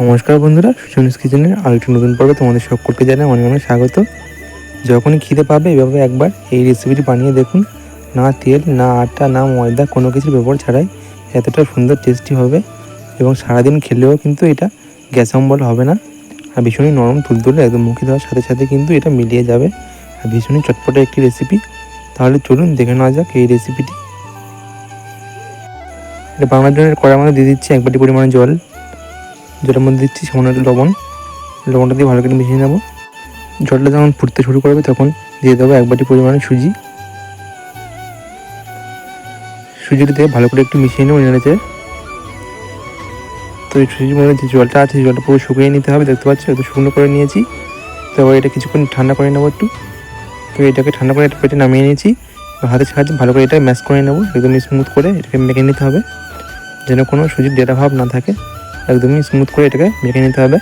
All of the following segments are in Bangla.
নমস্কার বন্ধুরা, সুজনিস কিচেনের আরেকটি নতুন পর্বে তোমাদের সকলকে জানাই অনেক অনেক স্বাগত। যখনই খিদে পাবে এভাবে একবার এই রেসিপিটি বানিয়ে দেখুন। না তেল, না আটা, না ময়দা, কোনো কিছুর ব্যবহার ছাড়াই এতটা সুন্দর টেস্টি হবে এবং সারাদিন খেলেও কিন্তু এটা গ্যাস অম্বল হবে না। আর ভীষণই নরম তুলতুলে, একদম মুখে দেওয়ার সাথে সাথে কিন্তু এটা মিলিয়ে যাবে। আর ভীষণই চটপটে একটি রেসিপি। তাহলে চলুন দেখে নেওয়া যাক এই রেসিপিটি। এটা বানানোর জন্য কড়ার মধ্যে দিয়ে দিচ্ছি 1 বাটি পরিমাণে জল। জলের মধ্যে দিচ্ছি সামান্য একটু লবণটা দিয়ে ভালো করে মিশিয়ে নেব। জলটা যখন ফুটতে শুরু করবে তখন দিয়ে দেবো 1 বাটি পরিমাণে সুজিটি দিয়ে ভালো করে একটু মিশিয়ে নেবো নেড়েচেড়ে। তো এই সুজির মধ্যে যে জলটা আছে সেই জলটা পুরো শুকিয়ে নিতে হবে, দেখতে পাচ্ছি একটু শুকনো করে নিয়েছি। তো এবার এটা কিছুক্ষণ ঠান্ডা করে নেবো একটু। তো এটাকে ঠান্ডা করে একটা প্লেটে নামিয়ে নিয়েছি। হাতের সাহায্যে ভালো করে এটা ম্যাশ করে নেবো, একদম স্মুথ করে এটাকে মেখে নিতে হবে, যেন কোনো সুজির ডেটা ভাব না থাকে। একদমই স্মুথ করে এটাকে মেখে নিতে হবে।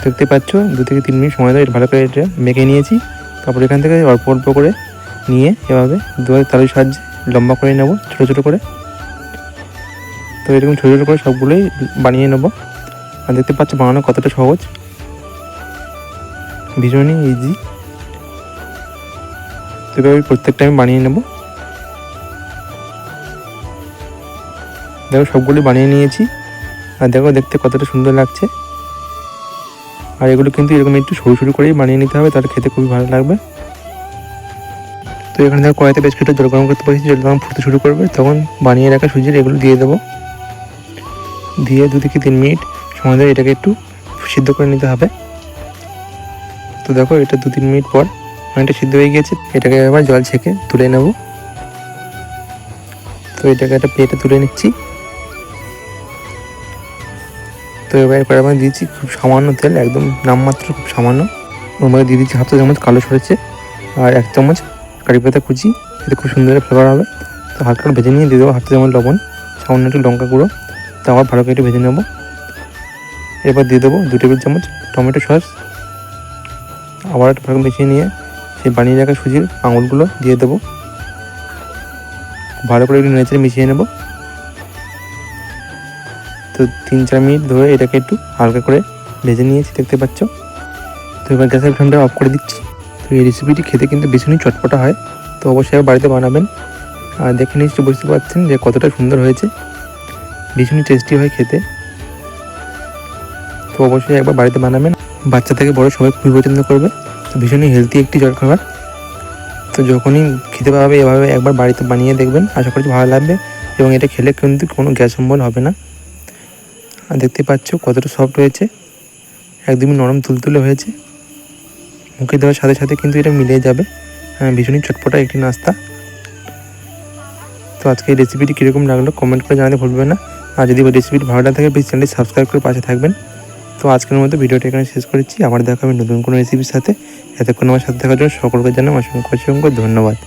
দেখতে পাচ্ছ 2 থেকে 3 মিনিট সময় ধরে ভালো করে এটা মেখে নিয়েছি। তারপর এখান থেকে অল্প অল্প করে নিয়ে এভাবে দুয়ারে তালুর সাহায্যে লম্বা করে নেব ছোটো ছোটো করে। তো এরকম ছোটো ছোটো করে সবগুলোই বানিয়ে নেব। আর দেখতে পাচ্ছ বানানো কতটা সহজ, ভীষণই ইজি। তো এভাবে প্রত্যেকটা আমি বানিয়ে নেব। দেখো সবগুলি বানিয়ে নিয়েছি। আর দেখো দেখতে কতটা সুন্দর লাগছে। আর এগুলো কিন্তু এরকম একটু সরু সরু করেই বানিয়ে নিতে হবে, তাহলে খেতে খুবই ভালো লাগবে। তো এখানে দেখো কড়াইতে বেশ কিছুটা জল গরম করতে পারছি। জল গরম ফুটতে শুরু করবে তখন বানিয়ে রাখা সুজির এগুলো দিয়ে দেবো। দিয়ে 2 থেকে 3 মিনিট সময় ধরে এটাকে একটু সিদ্ধ করে নিতে হবে। তো দেখো এটা 2-3 মিনিট পর অনেকটা সিদ্ধ হয়ে গিয়েছে। এটাকে এবার জল ছেঁকে তুলে নেব। তো এটাকে একটা প্লেটে তুলে নিচ্ছি। তো এবার এরপরে আমি দিয়েছি খুব সামান্য তেল, একদম নামমাত্র খুব সামান্য। ওর মধ্যে দিয়ে দিচ্ছি 1/2 চামচ কালো সরেছে আর 1 চামচ কারি পাতা কুচি, এতে খুব সুন্দর ফ্লেভার হবে। তো হালকা ভেজে নিয়ে দিয়ে দেবো 1/2 চামচ লবণ, সামান্য একটু লঙ্কা গুঁড়ো। তো আবার ভালো করে ভেজে নেব। এবার দিয়ে দেবো 2 টেবিল চামচ টমেটো সস। আবার একটু ভালো মিশিয়ে নিয়ে সেই বানিয়ে রাখা সুজির আঙুলগুলো দিয়ে দেবো। ভালো করে একটু নেড়ে মিশিয়ে নেব। তো 3-4 মিনিট ধরে এটাকে একটু হালকা করে ভেজে নিয়েছি, দেখতে পাচ্ছ। তো এবার গ্যাসের ফ্লেমটা অফ করে দিচ্ছি। তো এই রেসিপিটি খেতে কিন্তু ভীষণই চটপটা হয়। তো অবশ্যই বাড়িতে বানাবেন। আর দেখে নিশ্চয়ই বুঝতে পারছেন যে কতটা সুন্দর হয়েছে, ভীষণই টেস্টি হয় খেতে। তো অবশ্যই একবার বাড়িতে বানাবেন। বাচ্চা থেকে বড় সবাই খুবই পছন্দ করবে। তো ভীষণই হেলদি একটি জলখাবার। তো যখনই খেতে পাবে এভাবে একবার বাড়িতে বানিয়ে দেখবেন, আশা করছি ভালো লাগবে। এবং এটা খেলে কিন্তু কোনো গ্যাস অম্বল হবে না। আর দেখতে পাচ্ছ কতটা সফট হয়েছে, একদমই নরম তুলতুলে হয়েছে। মুখে দেওয়ার সাথে সাথে কিন্তু এটা মিলিয়ে যাবে। ভীষণই চটপটা একটি নাস্তা। তো আজকে এই রেসিপিটি কীরকম লাগলো কমেন্ট করে জানাতে ভুলবেন না। আর যদি রেসিপিটি ভালো লাগে প্লিজ চ্যানেলটি সাবস্ক্রাইব করে পাশে থাকবেন। তো আজকের মতো ভিডিওটা এখানে শেষ করেছি। আবার দেখা হবে নতুন কোনো রেসিপির সাথে। এতক্ষণ আমার সাথে থাকার জন্য সকলকে জানাই অসংখ্য ধন্যবাদ।